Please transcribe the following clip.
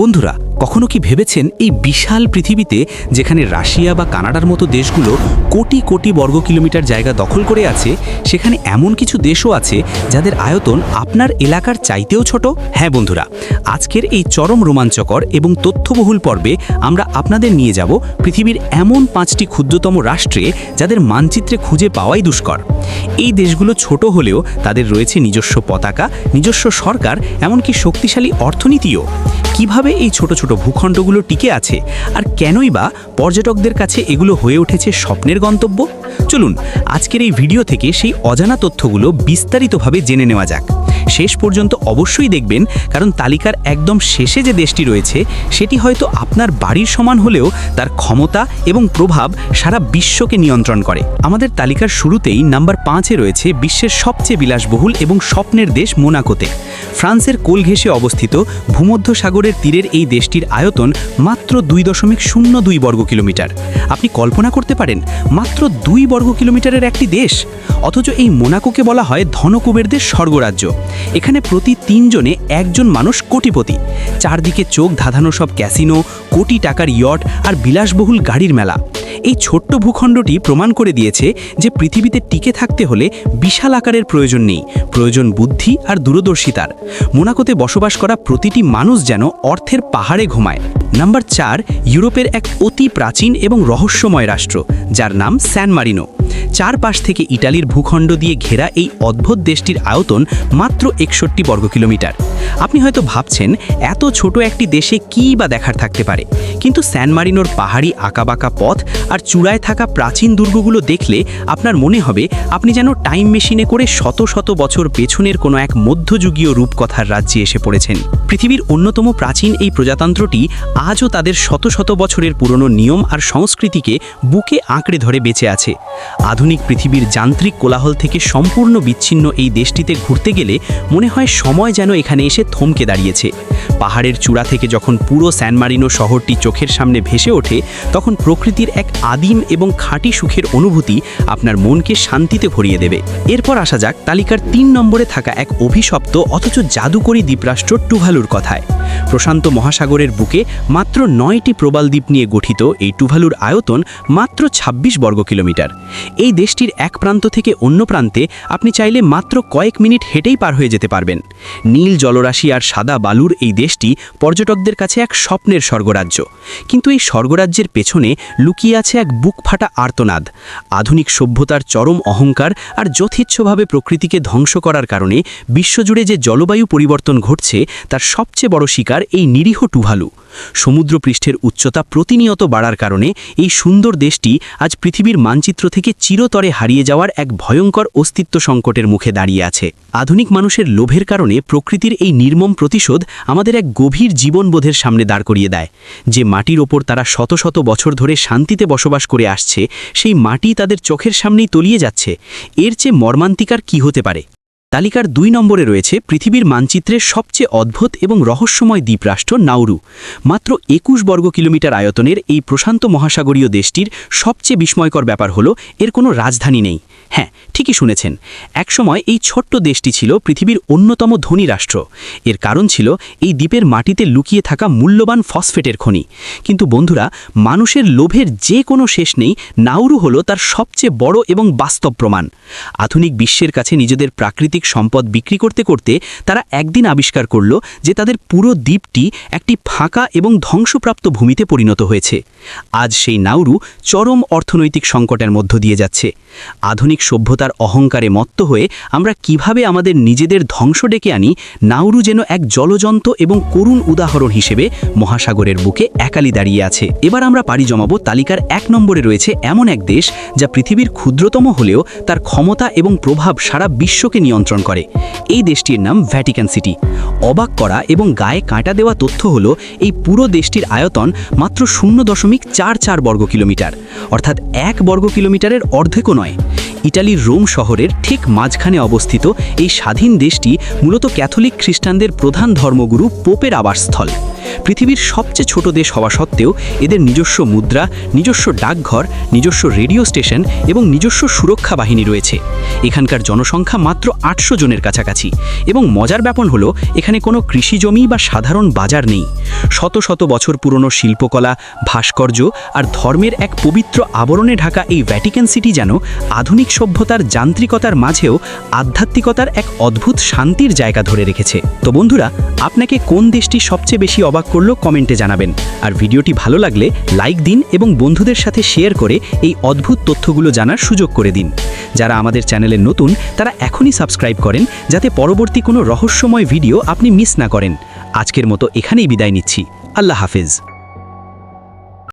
বন্ধুরা, কখনো কি ভেবেছেন এই বিশাল পৃথিবীতে যেখানে রাশিয়া বা কানাডার মতো দেশগুলো কোটি কোটি বর্গ কিলোমিটার জায়গা দখল করে আছে, সেখানে এমন কিছু দেশও আছে যাদের আয়তন আপনার এলাকার চাইতেও ছোট? হ্যাঁ বন্ধুরা, আজকের এই চরম রোমাঞ্চকর এবং তথ্যবহুল পর্বে আমরা আপনাদের নিয়ে যাব পৃথিবীর এমন 5টি ক্ষুদ্রতম রাষ্ট্রে যাদের মানচিত্রে খুঁজে পাওয়াই দুষ্কর। এই দেশগুলো ছোট হলেও তাদের রয়েছে নিজস্ব পতাকা, নিজস্ব সরকার, এমনকি শক্তিশালী অর্থনীতিও। কিভাবে এই ছোট ছোট ভূখণ্ডগুলো টিকে আছে, আর কেনই বা পর্যটকদের কাছে এগুলো হয়ে উঠেছে স্বপ্নের গন্তব্য? চলুন আজকের এই ভিডিও থেকে সেই অজানা তথ্যগুলো বিস্তারিতভাবে জেনে নেওয়া যাক। শেষ পর্যন্ত অবশ্যই দেখবেন, কারণ তালিকার একদম শেষে যে দেশটি রয়েছে সেটি হয়তো আপনার বাড়ির সমান হলেও তার ক্ষমতা এবং প্রভাব সারা বিশ্বকে নিয়ন্ত্রণ করে। আমাদের তালিকার শুরুতেই নাম্বার 5-এ রয়েছে বিশ্বের সবচেয়ে বিলাসবহুল এবং স্বপ্নের দেশ মোনাকোতে। ফ্রান্সের কোল ঘেঁষে অবস্থিত ভূমধ্যসাগরের তীরের এই দেশটির আয়তন মাত্র 2.02 বর্গ কিলোমিটার। আপনি কল্পনা করতে পারেন, মাত্র 2 বর্গ কিলোমিটারের একটি দেশ, অথচ এই মোনাকোকে বলা হয় ধনকুবেরদের স্বর্গরাজ্য। এখানে প্রতি 3 জনে একজন মানুষ কোটিপতি। চারদিকে চোখ ধাঁধানো সব ক্যাসিনো, কোটি টাকার ইয়ট আর বিলাসবহুল গাড়ির মেলা। এই ছোট্ট ভূখণ্ডটি প্রমাণ করে দিয়েছে যে পৃথিবীতে টিকে থাকতে হলে বিশাল আকারের প্রয়োজন নেই, প্রয়োজন বুদ্ধি আর দূরদর্শিতার। মোনাকোতে বসবাস করা প্রতিটি মানুষ যেন অর্থের পাহাড়ে ঘুমায়। নাম্বার 4, ইউরোপের এক অতি প্রাচীন এবং রহস্যময় রাষ্ট্র, যার নাম স্যান মারিনো। চারপাশ থেকে ইটালির ভূখণ্ড দিয়ে ঘেরা এই অদ্ভুত দেশটির আয়তন মাত্র 61 বর্গ কিলোমিটার। আপনি হয়তো ভাবছেন, এত ছোট একটি দেশে কী বা দেখার থাকতে পারে, কিন্তু স্যান মারিনোর পাহাড়ি আঁকাবাঁকা পথ আর চূড়ায় থাকা প্রাচীন দুর্গগুলো দেখলে আপনার মনে হবে আপনি যেন টাইম মেশিনে করে শত শত বছর পেছনের কোনো এক মধ্যযুগীয় রূপকথার রাজ্যে এসে পড়েছেন। পৃথিবীর অন্যতম প্রাচীন এই প্রজাতন্ত্রটি আজও তাদের শত শত বছরের পুরনো নিয়ম আর সংস্কৃতিকে বুকে আঁকড়ে ধরে বেঁচে আছে। আধুনিক পৃথিবীর যান্ত্রিক কোলাহল থেকে সম্পূর্ণ বিচ্ছিন্ন এই দেশটিতে ঘুরতে গেলে মনে হয় সময় যেন এখানে এসে থমকে দাঁড়িয়েছে। পাহাড়ের চূড়া থেকে যখন পুরো স্যান মারিনো শহরটি চোখের সামনে ভেসে ওঠে, তখন প্রকৃতির এক আদিম এবং খাঁটি সুখের অনুভূতি আপনার মনকে শান্তিতে ভরিয়ে দেবে। এরপর আসা যাক তালিকার 3 নম্বরে থাকা এক অভিশপ্ত অথচ জাদুকরী দ্বীপরাষ্ট্র টুভালুর কথায়। প্রশান্ত মহাসাগরের বুকে মাত্র 9টি প্রবাল দ্বীপ নিয়ে গঠিত এই টুভালুর আয়তন মাত্র 26 বর্গ কিলোমিটার। এই দেশটির এক প্রান্ত থেকে অন্য প্রান্তে আপনি চাইলে মাত্র কয়েক মিনিট হেঁটেই পার হয়ে যেতে পারবেন। নীল জলরাশি আর সাদা বালুর এই দেশটি পর্যটকদের কাছে এক স্বপ্নের স্বর্গরাজ্য। কিন্তু এই স্বর্গরাজ্যের পেছনে লুকিয়ে আছে এক বুকফাটা আর্তনাদ। আধুনিক সভ্যতার চরম অহংকার আর যথেচ্ছভাবে প্রকৃতিকে ধ্বংস করার কারণে বিশ্বজুড়ে যে জলবায়ু পরিবর্তন ঘটছে, তার সবচেয়ে বড় শিকার এই নিরীহ টুভালু। সমুদ্রপৃষ্ঠের উচ্চতা প্রতিনিয়ত বাড়ার কারণে এই সুন্দর দেশটি আজ পৃথিবীর মানচিত্র থেকে চিরতরে হারিয়ে যাওয়ার এক ভয়ঙ্কর অস্তিত্ব সংকটের মুখে দাঁড়িয়ে আছে। আধুনিক মানুষের লোভের কারণে প্রকৃতির এই নির্মম প্রতিশোধ আমাদের এক গভীর জীবনবোধের সামনে দাঁড় করিয়ে দেয়। যে মাটির ওপর তারা শত শত বছর ধরে শান্তিতে বসবাস করে আসছে, সেই মাটি তাদের চোখের সামনেই তলিয়ে যাচ্ছে। এর চেয়ে মর্মান্তিক আর কী হতে পারে? তালিকার 2 নম্বরে রয়েছে পৃথিবীর মানচিত্রের সবচেয়ে অদ্ভুত এবং রহস্যময় দ্বীপরাষ্ট্র নাউরু। মাত্র 21 বর্গ কিলোমিটার আয়তনের এই প্রশান্ত মহাসাগরীয় দেশটির সবচেয়ে বিস্ময়কর ব্যাপার হলো এর কোনো রাজধানী নেই। হ্যাঁ, ঠিকই শুনেছেন, একসময় এই ছোট্ট দেশটি ছিল পৃথিবীর অন্যতম ধনী রাষ্ট্র। এর কারণ ছিল এই দ্বীপের মাটিতে লুকিয়ে থাকা মূল্যবান ফসফেটের খনি। কিন্তু বন্ধুরা, মানুষের লোভের যে কোনো শেষ নেই, নাউরু হলো তার সবচেয়ে বড় এবং বাস্তব প্রমাণ। আধুনিক বিশ্বের কাছে নিজেদের প্রাকৃতিক সম্পদ বিক্রি করতে করতে তারা একদিন আবিষ্কার করল যে তাদের পুরো দ্বীপটি একটি ফাঁকা এবং ধ্বংসপ্রাপ্ত ভূমিতে পরিণত হয়েছে। আজ সেই নাউরু চরম অর্থনৈতিক সংকটের মধ্য দিয়ে যাচ্ছে। আধুনিক সভ্যতার অহংকারে মত্ত হয়ে আমরা কিভাবে আমাদের নিজেদের ধ্বংস ডেকে আনি, নাউরু যেন এক জলজন্ত এবং করুণ উদাহরণ হিসেবে মহাসাগরের বুকে একালি দাঁড়িয়ে আছে। এবার আমরা পাড়ি জমাবো তালিকার 1 নম্বরে রয়েছে এমন এক দেশ যা পৃথিবীর ক্ষুদ্রতম হলেও তার ক্ষমতা এবং প্রভাব সারা বিশ্বকে নিয়ন্ত্রণ করে। এই দেশটির নাম ভ্যাটিকান সিটি। অবাক করা এবং গায়ে কাঁটা দেওয়া তথ্য হলো এই পুরো দেশটির আয়তন মাত্র 0.44 বর্গ কিলোমিটার, অর্থাৎ 1 বর্গ কিলোমিটারের অর্ধেকও নয়। ইটালির রোম শহরের ঠিক মাঝখানে অবস্থিত এই স্বাধীন দেশটি মূলত ক্যাথলিক খ্রিস্টানদের প্রধান ধর্মগুরু পোপের আবাসস্থল। পৃথিবীর সবচেয়ে ছোট দেশ হওয়া সত্ত্বেও এদের নিজস্ব মুদ্রা, নিজস্ব ডাকঘর, নিজস্ব রেডিও স্টেশন এবং নিজস্ব সুরক্ষা বাহিনী রয়েছে। এখানকার জনসংখ্যা মাত্র 800 জনের কাছাকাছি এবং মজার ব্যাপার হলো এখানে কোনো কৃষি জমি বা সাধারণ বাজার নেই। শত শত বছর পুরনো শিল্পকলা, ভাস্কর্য আর ধর্মের এক পবিত্র আবরণে ঢাকা এই ভ্যাটিকান সিটি যেন আধুনিক সভ্যতার যান্ত্রিকতার মাঝেও আধ্যাত্মিকতার এক অদ্ভুত শান্তির জায়গা ধরে রেখেছে। তো বন্ধুরা, আপনাকে কোন দেশটি সবচেয়ে বেশি অবাক করলো কমেন্টে জানাবেন। আর ভিডিওটি ভালো লাগলে লাইক দিন এবং বন্ধুদের সাথে শেয়ার করে এই অদ্ভুত তথ্যগুলো জানার সুযোগ করে দিন। যারা আমাদের চ্যানেলে নতুন তারা এখনই সাবস্ক্রাইব করেন, যাতে পরবর্তী কোনো রহস্যময় ভিডিও আপনি মিস না করেন। আজকের মতো এখানেই বিদায় নিচ্ছি। আল্লাহ হাফেজ।